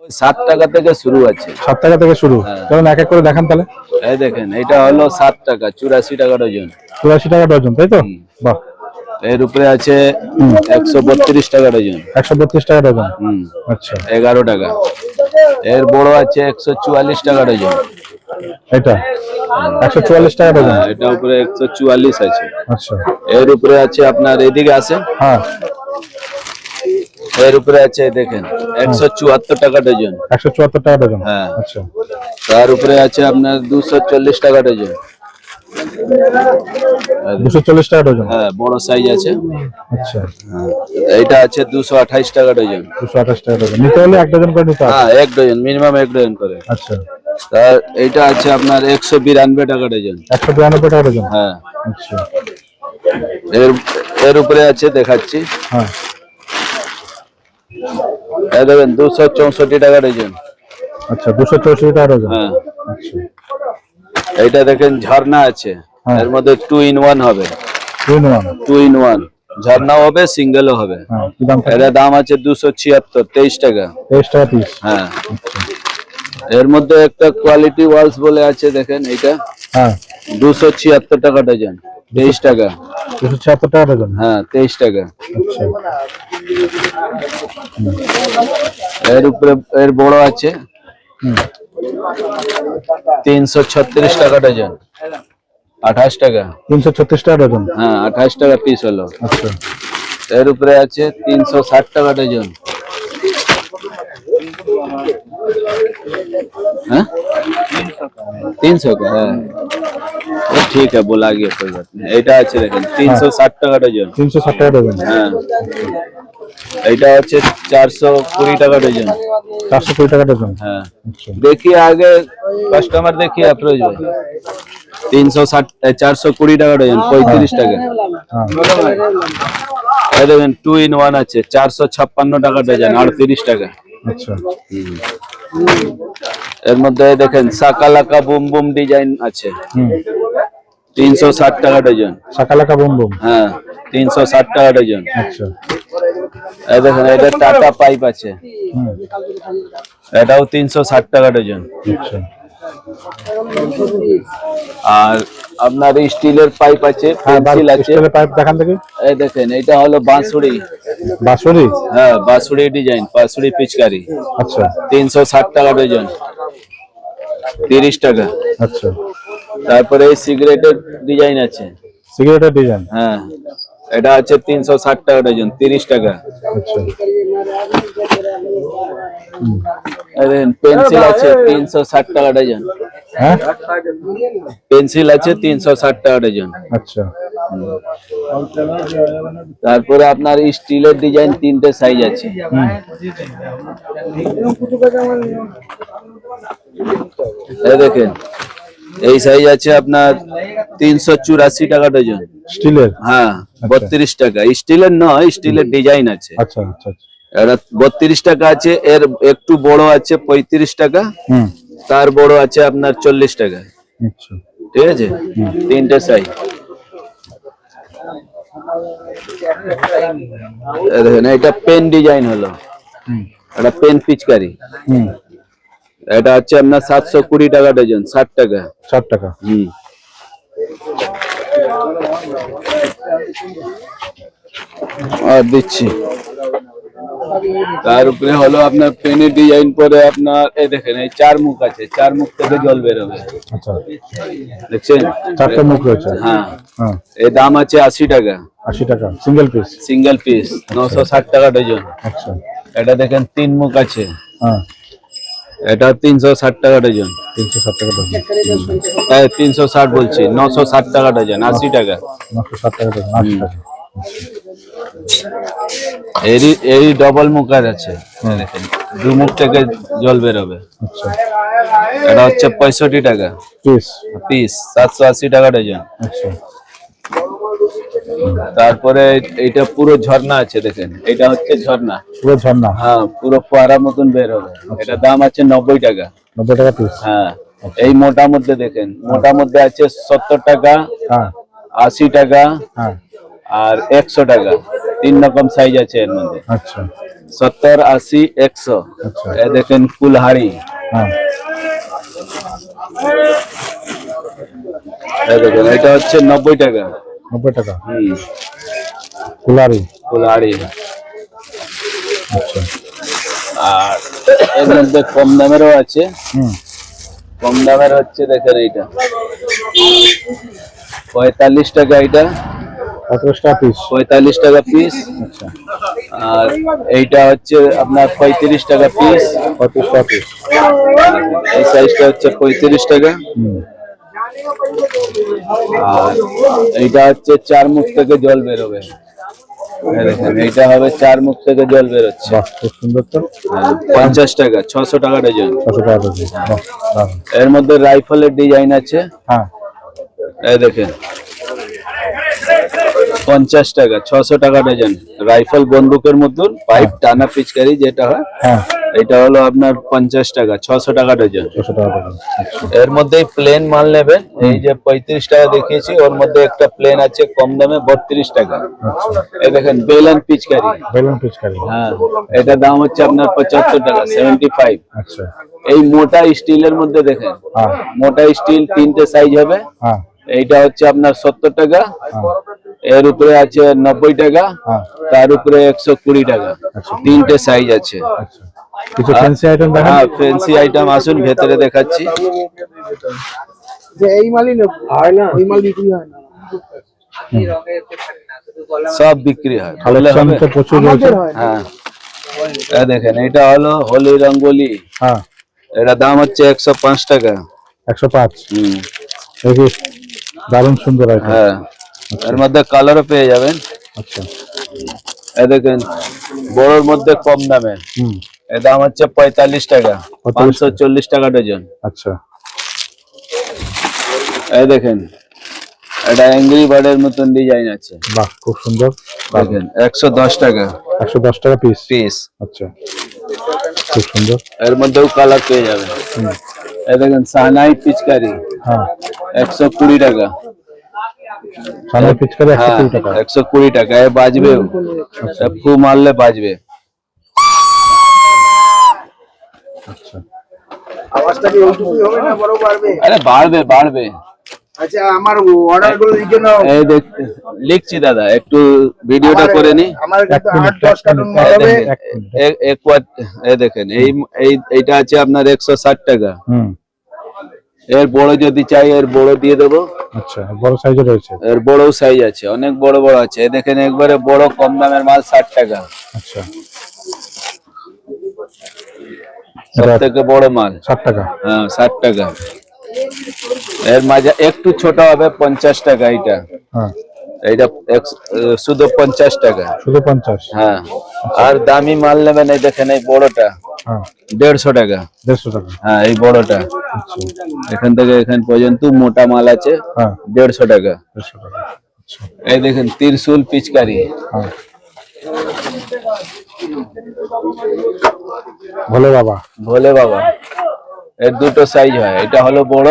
7 টাকা থেকে শুরু আছে। 7 টাকা থেকে শুরু। চলুন এক এক করে দেখান তাহলে। এই দেখেন এটা হলো 7 টাকা, 84 টাকা ডজন। 84 টাকা ডজন, তাই তো? বাহ। এর উপরে আছে 132 টাকা ডজন। 132 টাকা ডজন। আচ্ছা। 11 টাকা। এর বড় আছে 144 টাকা ডজন। এটা 144 টাকা ডজন। এটা উপরে 144 আছে। আচ্ছা। এর উপরে আছে আপনার এদিকে আছে। হ্যাঁ। এর উপরে আছে দেখেন 174 টাকা ডজন। 174 টাকা ডজন। হ্যাঁ। আচ্ছা। তার উপরে আছে আপনার 240 টাকা ডজন। 240 টাকা ডজন। হ্যাঁ, বড় সাইজ আছে। আচ্ছা। এটা আছে 228 টাকা ডজন। 228 টাকা ডজন। নিতে হলে 1 ডজন করে নিতে হবে। হ্যাঁ, 1 ডজন, মিনিমাম 1 ডজন করে। আচ্ছা। আর এটা আছে আপনার 192 টাকা ডজন। 192 টাকা ডজন। হ্যাঁ। আচ্ছা। এর উপরে আছে দেখাচ্ছি। হ্যাঁ। এই দেখেন 264 টাকা ডজন। আচ্ছা, 264 টাকা ডজন। হ্যাঁ। আচ্ছা। এইটা দেখেন ঝর্ণা আছে। এর মধ্যে 2 in 1 হবে। 2 in 1 ঝর্ণা হবে, সিঙ্গেলও হবে। হ্যাঁ, কি দাম? এর দাম আছে 276, 23 টাকা। 23 টাকা পিস। হ্যাঁ। এর মধ্যে একটা কোয়ালিটি ওয়ালস বলে আছে দেখেন এইটা। হ্যাঁ। 276 টাকা ডজন। 23 টাকা। 276 টাকা ডজন। হ্যাঁ, 23 টাকা। আচ্ছা। এর উপরে এর বড় আছে 336 টাকা ডজন। 28 টাকা। 336 টাকা ডজন। হ্যাঁ, 28 টাকা পিস হলো। আচ্ছা। এর উপরে আছে 360 টাকা ডজন। हाँ 300 का है। वो ठीक है, बोला गया, कोई बात नहीं। এটা আছে দেখেন 360 টাকা ডজন। 360 টাকা ডজন। হ্যাঁ। এটা আছে 420 টাকা ডজন। 420 টাকা ডজন। হ্যাঁ। देखिए आगे कस्टमर देखिए अप्रोच भाई। 360 420 টাকা ডজন, 35 টাকা। এই দেখেন 2 in 1 আছে 456 টাকা ডজন, 38 টাকা। আচ্ছা। এর মধ্যে দেখেন সাকালাকা বুম বুম ডিজাইন আছে। 360 টাকা ডজন। সাকালাকা boom boom. হ্যাঁ, 360 টাকা ডজন। আচ্ছা। এই দেখেন এটা টাটা পাইপ আছে। এটাও 360 টাকা ডজন। আচ্ছা। আর আপনার স্টিলের পাইপ আছে, পেন্সিল আছে। স্টিলের পাইপ দেখান দেখি। এই দেখেন এটা হলো বাঁশুড়ি। বাঁশুড়ি? হ্যাঁ, বাঁশুড়ি ডিজাইন, বাঁশুড়ি পিচকারি। আচ্ছা। 360 টাকা ডজন, 30 টাকা। আচ্ছা। তারপরে এই সিগারেটের ডিজাইন আছে। সিগারেটের ডিজাইন? হ্যাঁ, এটা আছে 360 টাকা ডজন, 30 টাকা। আচ্ছা। পেন্সিল আছে 360 টাকা ডজন। হ্যাঁ, পেন্সিল আছে 360 টাকা ডজন। আচ্ছা। তারপরে আপনার স্টিলের ডিজাইন 3টে সাইজ আছে। এই দেখেন এই সাইজ আছে আপনার 384 টাকা ডজন। স্টিলের? হ্যাঁ, 32 টাকা। স্টিলের নয়, স্টিলের ডিজাইন আছে। আচ্ছা আচ্ছা। এটা 32 টাকা আছে। এর একটু বড় আছে 35 টাকা। তার বড় আছে আপনার 40 টাকা। আচ্ছা, ঠিক আছে, 3টে সাইজ। দেখেন এটা পেন ডিজাইন হলো, এটা পেন পিচকারি। এটা হচ্ছে আপনার 720 টাকা ডজন, 60 টাকা। 60 টাকা। আর দিচ্ছি। তার উপরে হলো আপনার পেনের ডিজাইন পরে আপনার এই দেখেন এই 4 মুখ আছে, 4 মুখ থেকে জল বের হবে। আচ্ছা, দেখছেন 4টা মুখ রয়েছে। হ্যাঁ, হ্যাঁ। এর দাম আছে 80 টাকা। 80 টাকা সিঙ্গেল পিস? সিঙ্গেল পিস 960 টাকা ডজন। আচ্ছা। এটা দেখেন 3 মুখ আছে। হ্যাঁ, এটা 360 টাকা ডজন। 360 টাকা ডজন। হ্যাঁ, 360 বলছি, 960 টাকা ডজন, 80 টাকা। 960 টাকা ডজন, 80 টাকা। এই ডবল মুখার আছে, দেখেন 2 মুখ থেকে জল বের হবে। আচ্ছা। এটা হচ্ছে 65 টাকা পিস। পিস, 780 টাকা ডজন। আচ্ছা। তারপরে এইটা পুরো ঝর্ণা আছে, দেখেন এটা হচ্ছে ঝর্ণা, পুরো ঝর্ণা? হ্যাঁ, পুরো ফোয়ারা মতন বের হবে। এটা দাম আছে 90 টাকা। 90 টাকা পিস? হ্যাঁ। এই মোটা মধ্যে দেখেন, মোটা মধ্যে আছে 70 টাকা, হ্যাঁ, 80 টাকা, হ্যাঁ, আর 100 টাকা। 3 রকম সাইজ আছে এর মধ্যে। আচ্ছা। 70, 80, 100। আচ্ছা এই দেখেন কুলহাড়ি, হ্যাঁ এই দেখেন এটা হচ্ছে 90 টাকা। 90 টাকা হুম, কুলারি কুলহাড়ি। আচ্ছা আর এর মধ্যে কম দামেরও আছে। হুম কম দামের হচ্ছে দেখেন এইটা 45 টাকা, এটা 35 টাকা পিস 45 টাকা পিস। আচ্ছা আর এইটা হচ্ছে আপনার 35 টাকা পিস। 35 টাকা পিস এই সাইজটা হচ্ছে 35 টাকা। হুম আর এইটা হচ্ছে 4 মুখ থেকে জল বেরোবে। এই দেখেন এইটা হবে 4 মুখ থেকে জল বেরোচ্ছে। বাহ খুব সুন্দর তো 50 টাকা, 600 টাকা ডজন। 600 টাকা কেজি বাহ দারুণ এর মধ্যে রাইফেলের ডিজাইন আছে। হ্যাঁ এই দেখেন 50 টাকা, 600 টাকা ডজন। রাইফেল বন্দুকের মতন পাইপ টানা পিচকারি যেটা হয়, হ্যাঁ এটা হলো আপনার 50 টাকা, 600 টাকা ডজন। 600 টাকা কেজি আচ্ছা এর মধ্যেই প্লেন মাল নেবেন। এই যে 35 টাকা দেখিয়েছি, ওর মধ্যে একটা প্লেন আছে কম দামে 32 টাকা। এই দেখেন বেলন পিচকারি। বেলুন পিচকারি হ্যাঁ, এটা দাম হচ্ছে আপনার 75 টাকা, 75। আচ্ছা এই মোটা স্টিলের মধ্যে দেখেন, হ্যাঁ মোটা স্টিল 3টে সাইজ হবে। হ্যাঁ এইটা হচ্ছে আপনার 70 টাকা, এর উপরে আছে 90 টাকা, হ্যাঁ তার উপরে 120 টাকা। 3টে সাইজ আছে। আচ্ছা কিছু ফ্যান্সি আইটেম দেখান হ্যাঁ, ফ্যান্সি আইটেম আসুন, ভেতরে দেখাচ্ছি। যে এই মালই নেব হয় না, ওই মাল বিক্রি হয় না। সব বিক্রি হয়, বললে কালেকশন হবে? তো প্রচুর রয়েছে আমাদের হয় না। হ্যাঁ, এই দেখেন এটা হলো হোলি রঙ্গোলি। হ্যাঁ এটা দাম হচ্ছে 105 টাকা। 105 হুম, দেখি দারুণ সুন্দর আইটেম হ্যাঁ, এর মধ্যে কালারও পেয়ে যাবেন। আচ্ছা এই দেখেন বড়োর মধ্যে কম দামে, হুম এর দাম হচ্ছে 45 টাকা, 45 540 টাকা ডজন। আচ্ছা এই দেখেন এটা অ্যাংরি বার্ডের মতন ডিজাইন আছে। বাহ খুব সুন্দর দেখেন 110 টাকা 110 টাকা পিস পিস। আচ্ছা খুব সুন্দর এর মধ্যেও কালার পেয়ে যাবেন। এই দেখেন সানাই পিচকারি হ্যাঁ 120 টাকা। সামনে পিচকারি হ্যাঁ, 120 টাকা 120 টাকা। এ বাজবে, ফু মারলে বাজবে। আচ্ছা আওয়াজটা কি ওইটুকুই হবে না বড় বাড়বে? আরে বাড়বে বাড়বে। আচ্ছা আমার অর্ডার গুলো লিখে নাও। এই দেখ লিখছি দাদা, একটু ভিডিওটা করে নি। আমার কিন্তু 1 8-10 কার্টুন মাল এই হবে। দেখেন, এক কোয়াট। এই দেখেন এইটা আছে আপনার 160 টাকা। হুম এর বড় যদি চাই এর বড় দিয়ে দেবো। আচ্ছা বড় সাইজে রয়েছে এর বড় সাইজ আছে, অনেক বড় বড় আছে। এই দেখেন একবারে বড় কম দামের মাল 60 টাকা। আচ্ছা সব থেকে বড় মাল 60 টাকা হ্যাঁ 60 টাকা। এর মাঝে একটু ছোট হবে 50 টাকা। এইটা হ্যাঁ এইটা শুধু 50 টাকা। শুধু 50 হ্যাঁ, আর দামি মাল নেবেন এই দেখেন এই বড়টা হ্যাঁ 150 টাকা। 150 টাকা হ্যাঁ, এই বড়টা আচ্ছা এখান থেকে এখান পর্যন্ত মোটা মাল আছে হ্যাঁ 150 টাকা। 150 টাকা আচ্ছা এই দেখেন ত্রিশূল পিচকারি। হ্যাঁ ভোলে বাবা ভোলে বাবা। এর দুটো সাইজ হয়, এটা হলো বড়,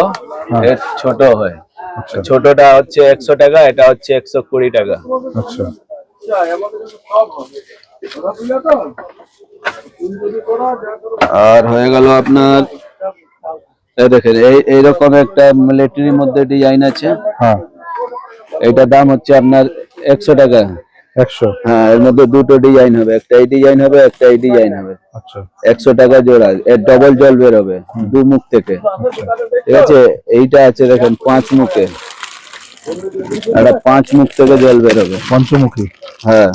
এর ছোট হয়। আচ্ছা ছোটটা হচ্ছে 100 টাকা, এটা হচ্ছে 120 টাকা। আচ্ছা আর হয়ে গেল আপনার এই দেখেন এইরকম একটা মিলিটারির মধ্যে ডিজাইন আছে। হ্যাঁ এইটার দাম হচ্ছে আপনার 100 টাকা। 100 হ্যাঁ, এর মধ্যে দুটো ডিজাইন হবে, একটা এই ডিজাইন হবে, একটা এই ডিজাইন হবে। আচ্ছা 100 টাকা জোড়া। এর ডবল জল বের হবে দু মুখ থেকে। ঠিক আছে, এইটা আছে দেখেন 5 মুখে, এটা 5 মুখ থেকে জল বের হবে। পঞ্চমুখী হ্যাঁ,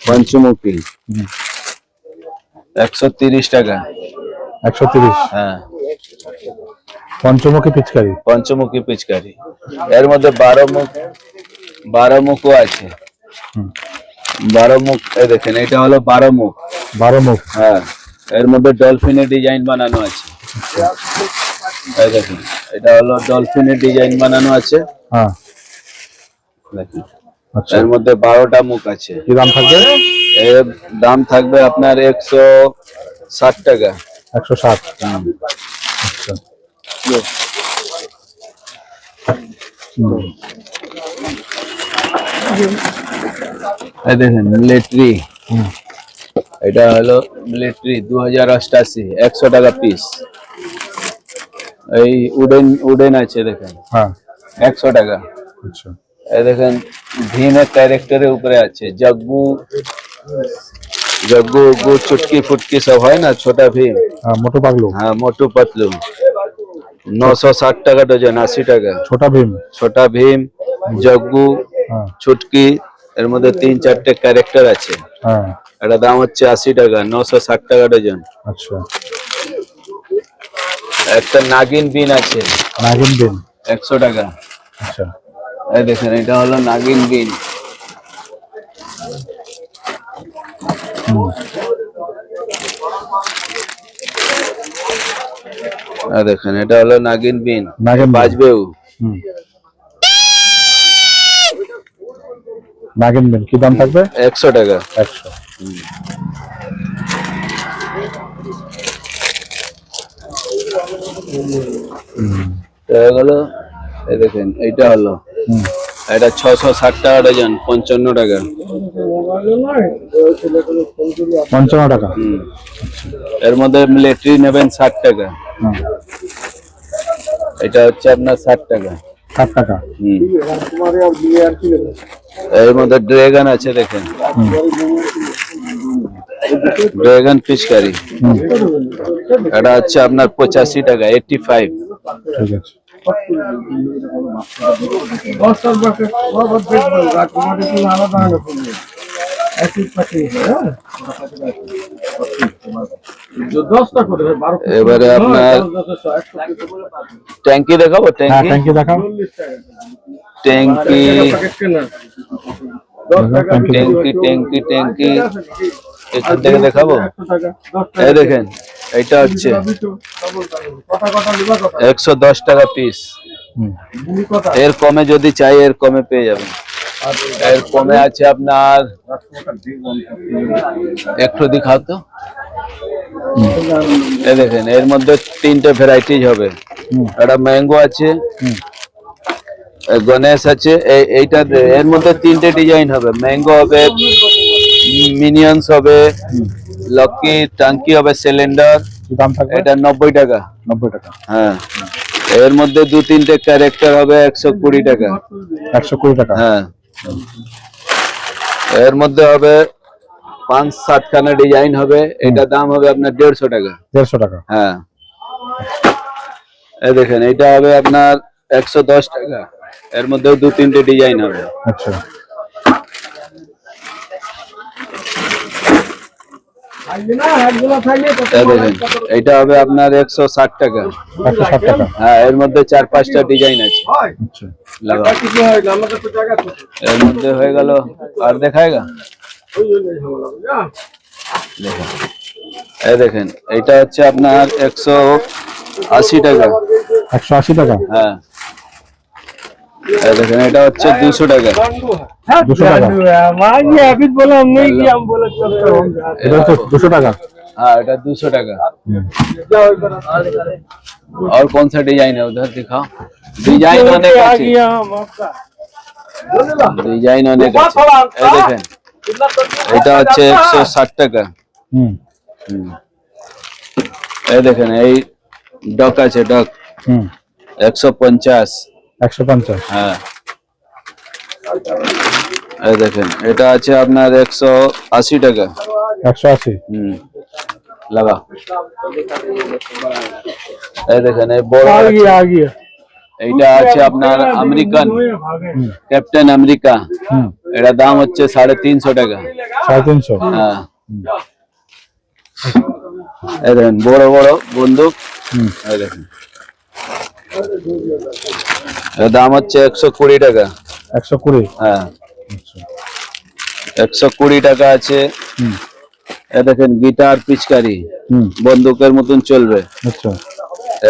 পঞ্চমুখী 130 টাকা। 130 হ্যাঁ, পঞ্চমুখী পিচকারি পঞ্চমুখী পিচকারি। এর মধ্যে 12 মুখও আছে। 12 মুখ। এই দেখেন এটা হলো 12 মুখ। 12 মুখ হ্যাঁ, এর মধ্যে ডলফিনের ডিজাইন বানানো আছে। এই দেখেন এটা হলো ডলফিনের ডিজাইন বানানো আছে। হ্যাঁ দেখেন আচ্ছা এর মধ্যে 12টা মুখ আছে। কি দাম থাকবে? এর দাম থাকবে আপনার 160 টাকা। 160 আচ্ছা এই দেখেন মিলিটারি। এটা হলো মিলিটারি 2088 100 টাকা পিস। এই উডেন আছে দেখেন হ্যাঁ 100 টাকা। আচ্ছা এই দেখেন ভীমের ক্যারেক্টারের উপরে আছে জগ্গু জগ্গু উগ্গু চুটকি ফুটকি সব হয় না, ছোটা ভীম। হ্যাঁ মোটু পাগলু হ্যাঁ মোটু পাতলু 960 টাকা ডজন, 80 টাকা। ছোটা ভীম ছোটা ভীম, জগ্গু, হ্যাঁ চুটকি, এর মধ্যে 3-4টে ক্যারেক্টার আছে। হ্যাঁ এটা দাম হচ্ছে 80 টাকা, 960 টাকা ডজন। আচ্ছা একটা নাগিন বিন আছে নাগিন বিন 100 টাকা। আচ্ছা এই দেখেন এটা হলো নাগিন বিন। এই দেখেন এটা হলো নাগিন বিন, নাগিন বিন। বাজবেও। হুম নাগিন বিন কি দাম থাকবে? 100 টাকা। 100 হলো। এই দেখেন এইটা হলো, হুম এটা 660 টাকা ডজন, 55 টাকা। 55 টাকা হুম। এর মধ্যে মিলিটারি নেবেন 60 টাকা, হুম এটা হচ্ছে আপনার 60 টাকা। 60 টাকা হুম। এর মধ্যে ড্রাগন আছে দেখেন, ড্রাগন ফিশ কারি, এটা হচ্ছে আপনার 85 টাকা, 85। ঠিক আছে এবারে আপনার ট্যাঙ্কি দেখাবো, হ্যাঁ ট্যাঙ্কি থ্যাংক ইউ দেখাও ট্যাঙ্কি থ্যাংক ইউ ট্যাঙ্কি ট্যাঙ্কি ট্যাঙ্কি এখান থেকে দেখাবো। এই দেখেন এটা হচ্ছে 110 টাকা পিস। হুম এর কমে যদি চাই এর কমে পেয়ে যাবেন। এর কমে আছে আপনার, একটু দেখাও তো। এই দেখেন এর মধ্যে 3টে ভ্যারাইটিজ হবে। হুম একটা ম্যাঙ্গো আছে, হুম গণেশ আছে। এইটা এর মধ্যে 3টে ডিজাইন হবে, ম্যাঙ্গো হবে, মিনিয়ন্স হবে, লকি টাঙ্কি হবে, সিলিন্ডার। কি দাম থাকবে? এটা 90 টাকা। 90 টাকা হ্যাঁ এর মধ্যে 2-3টে ক্যারেক্টার হবে 120 টাকা। 120 টাকা হ্যাঁ এর মধ্যে হবে 5-7 খানা ডিজাইন হবে, এটা দাম হবে আপনার 150 টাকা। 150 টাকা হ্যাঁ এই দেখেন এটা হবে আপনার 110 টাকা। এর মধ্যেও 2-3টে ডিজাইন হবে। আচ্ছা এই দেখেন এটা হবে আপনার 160 টাকা। 160 টাকা হ্যাঁ এর মধ্যে 4-5টা ডিজাইন আছে। আচ্ছা লাগাও। এর মধ্যে হয়ে গেল, আর দেখায়গা। দেখেন এই দেখেন এটা হচ্ছে আপনার 180 টাকা। 180 টাকা হ্যাঁ এই দেখেন এটা হচ্ছে 200 টাকা। 200 টাকা এটা তো 200 টাকা हाँ এটা 200 টাকা। হুম और कौन सा डिजाइन है उधर दिखाओ। डिजाइन अनेक আছে, ডিজাইন অনেক আছে। এই দেখেন এটা হচ্ছে 160 টাকা। হুম হুম। এই দেখেন এই ডক আছে, ডক হুম 150। 150 হ্যাঁ এই দেখেন এটা আছে আপনার 180 টাকা। 180 হুম লাগা। এই দেখেন এই বড় এইটা আছে আপনার আমেরিকান, ক্যাপ্টেন আমেরিকা। হুম এটা দাম হচ্ছে 350 টাকা। 350 হ্যাঁ এই দেখেন বড় বড় বন্দুক। হুম এই দেখেন এর দাম হচ্ছে 120 টাকা। 120 হ্যাঁ আচ্ছা 120 টাকা আছে। হুম এই দেখেন গিটার পিচকারি, হুম বন্দুকের মতন চলবে। আচ্ছা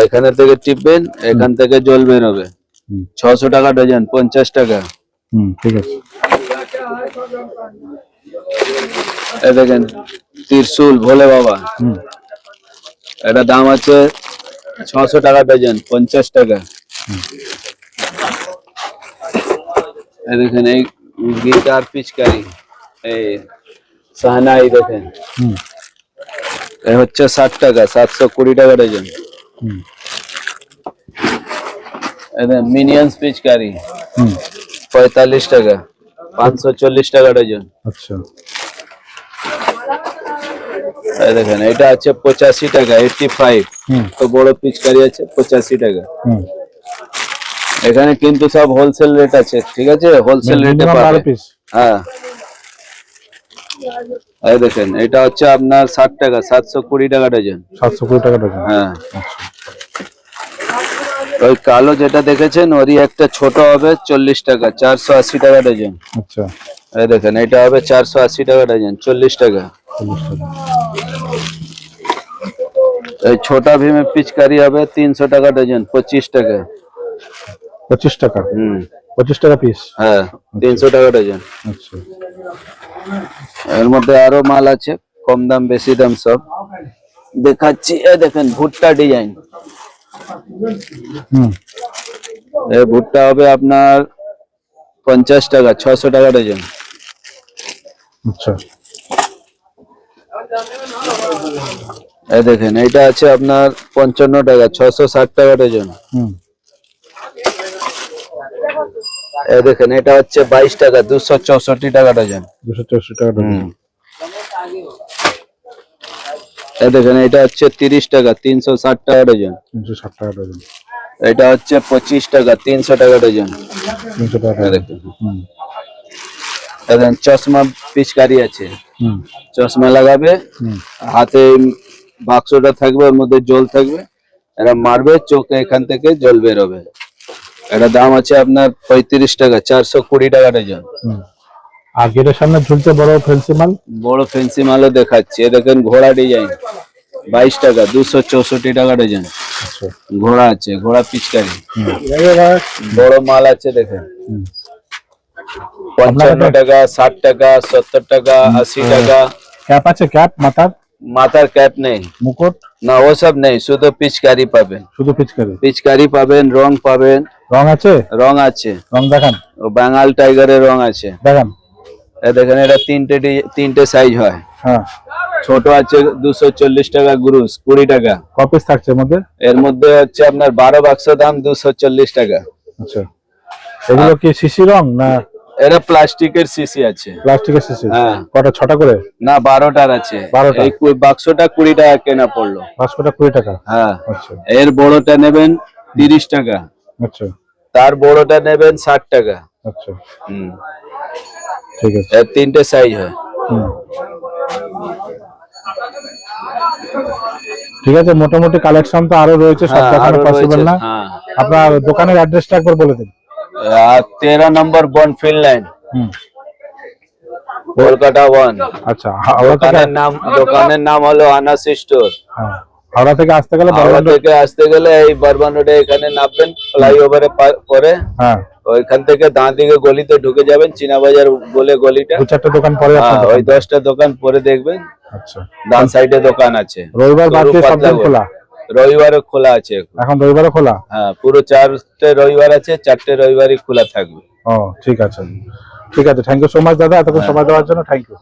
এখানে থেকে টিপবেন, এখান থেকে জল বের হবে। হুম 600 টাকা ডজন, 50 টাকা। হুম ঠিক আছে এই দেখেন ত্রিশূল ভোলে বাবা, হুম এটা দাম আছে 600 টাকা ডজন, 50 টাকা। এই দেখেন এই গিটার পিচকারি, এই শাহনাই দেখেন, হুম এ হচ্ছে 60 টাকা, 720 টাকা ডজন। হুম মিনিয়ন্স পিচকারি হুম 45 টাকা, 540 টাকা ডজন। আচ্ছা এই দেখেন এটা আছে 85 টাকা, 85। হুম তো বড় পিচকারি আছে 85 টাকা। হুম এখানে কিন্তু সব হোলসেল রেট আছে, ঠিক আছে, হোলসেল রেটে মিনিমাম 12 পাবে। পিস। হ্যাঁ, এই দেখেন এটা হচ্ছে আপনার 60 টাকা, 720 টাকা ডজন। 720 টাকা ডজন। হ্যাঁ, আচ্ছা ওই কালো যেটা দেখেছেন ওরই একটা ছোট হবে 40 টাকা, 480 টাকা ডজন। আচ্ছা এই দেখেন এটা হবে 480 টাকা ডজন, 40 টাকা। 40 টাকা। এই ছোটা ভীমের পিচকারি হবে 300 টাকা ডজন, 25 টাকা। 25 টাকা। হুম, 25 টাকা পিস। হ্যাঁ 300 টাকা ডজন। আচ্ছা এর মধ্যে আরো মাল আছে, কম দাম বেশি দাম সব দেখাচ্ছি। এই দেখেন ভুট্টা ডিজাইন, হুম এই ভুট্টা হবে আপনার 50 টাকা, 600 টাকা ডজন। আচ্ছা এই দেখেন এটা আছে আপনার 55 টাকা, 660 টাকা ডজন। হুম এই দেখেন এটা হচ্ছে 22 টাকা, 264 টাকা ডজন। 264 টাকা ডজন। হুম। এই দেখেন এটা হচ্ছে 30 টাকা, 360 টাকা ডজন। 360 টাকা ডজন। এটা হচ্ছে 25 টাকা, 300 টাকা ডজন। 300 টাকা এই ডজন। দেখেন, হুম দেখেন চশমা পিচকারি আছে, হুম চশমা লাগাবে, হুম হাতে বাক্সটা থাকবে, ওর মধ্যে জল থাকবে, এরা মারবে, চোখে এখান থেকে জল বেরোবে। এটা দাম আছে আপনার 35 টাকা, 420 টাকা ডজন। হুম। আর গেটের সামনে ঝুলছে বড় ফেন্সি মাল। বড় ফেন্সি মালও দেখাচ্ছি, এ দেখেন ঘোড়া ডিজাইন 22 টাকা, 264 টাকা ডজন। আচ্ছা ঘোড়া আছে, ঘোড়া পিচকারি। হুম বড় মাল আছে দেখেন, হুম 55 টাকা, 60 টাকা, 70 টাকা, 80 টাকা। ক্যাপ আছে, ক্যাপ মাথার মাথার ক্যাপ নেই, মুকুট না ও সব নেই, শুধু পিচকারি পাবেন। শুধু পিচকারি। পিচকারি পাবেন, রং পাবেন। রং আছে, রং আছে, রং দেখান ও বেঙ্গল টাইগারের রং আছে। দেখান। এ দেখেন এটা তিনটে সাইজ হয়। হ্যাঁ ছোট আছে 240 টাকা, গ্রুস 20 টাকা। ক পিস থাকছে এর মধ্যে? এর মধ্যে হচ্ছে আপনার 12 বাক্স, দাম 240 টাকা। আচ্ছা এগুলো কি সিসি রং না এটা প্লাস্টিকের সিসি আছে। প্লাস্টিকের সিসি? হ্যাঁ। কটা, 6টা করে? না 12টার আছে। 12টা। এই বাক্সটা 20 টাকা কেনা পড়লো। বাক্সটা 20 টাকা। হ্যাঁ, আচ্ছা এর বড়টা নেবেন 30 টাকা, আচ্ছা তার বড়টা নেবেন 60 টাকা। আচ্ছা হুম, ঠিক আছে। এর তিনটে সাইজ হয়। হুম ঠিক আছে, মোটামুটি কালেকশন তো আরো রয়েছে, সব হ্যাঁ, দেখানো আরো পসিবল রয়েছে। না। হ্যাঁ, আপনার দোকানের অ্যাড্রেসটা একবার বলে দিন। 13 নম্বর বনফিল্ড লাইন, হুম কলকাতা 1। আচ্ছা হাওড়া থেকে? দোকানের নাম হলো আনাস স্টোর। হ্যাঁ হাওড়া থেকে আসতে গেলে হাওড়া বর্ধমান রোড। থেকে আসতে গেলে এই বর্ধমান রোডে এখানে নামবেন, ফ্লাইওভারে পরে হ্যাঁ ওইখান থেকে ডান দিকে গলিতে ঢুকে যাবেন, চীনা বাজার বলে গলিটা। 2-4টা দোকান পরে আপনার হ্যাঁ, ওই দোকান। 10টা দোকান পরে দেখবেন আচ্ছা ডান সাইডে দোকান আছে। রবিবার বাদ দিয়ে সব দিন খোলা? রবিবারও খোলা আছে এখন। এখন রবিবারও খোলা? হ্যাঁ, পুরো 4টে রবিবার আছে, 4টে রবিবারই খোলা থাকবে। ও ঠিক আছে, ঠিক আছে। থ্যাংক ইউ সো মাচ দাদা, এতক্ষণ সময় দেওয়ার জন্য। Thank you.